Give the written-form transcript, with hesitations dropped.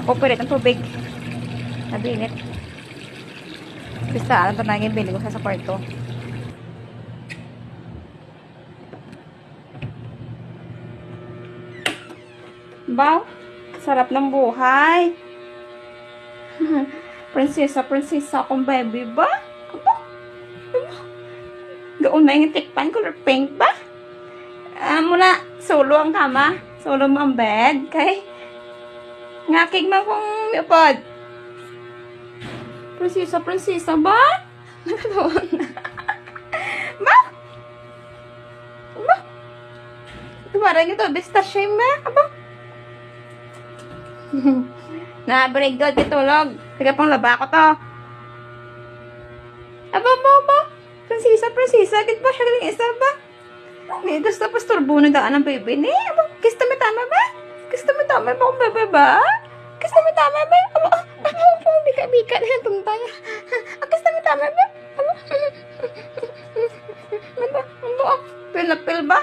Operate ang tubig. Nabinit. Basta, alam pa naging bili ko sa kwarto. Ba? Sarap ng buhay. Prinsesa akong baby ba? Aba? Doon na yung tikpan, color pink ba? Muna, solo ang kama. Solo mo ang bed. Kay, ngakig man kong miupod. Prinsesa ba? Ba? Ba? Tumarang ito, besta siya ma. Aba? Na-break doon, kitulog. Tiga pang laba ko to. Aba, prinsesa, git ba siya galing isa ba? May gusto pa turbo na daan ng baby ni. Aba, gusto mo tama ba? Gusto mo tama ba kung bebe ba? Gusto mo tama ba? Aba, bika-bika na itong tayo. Gusto mo tama ba? Aba, pil na pil ba?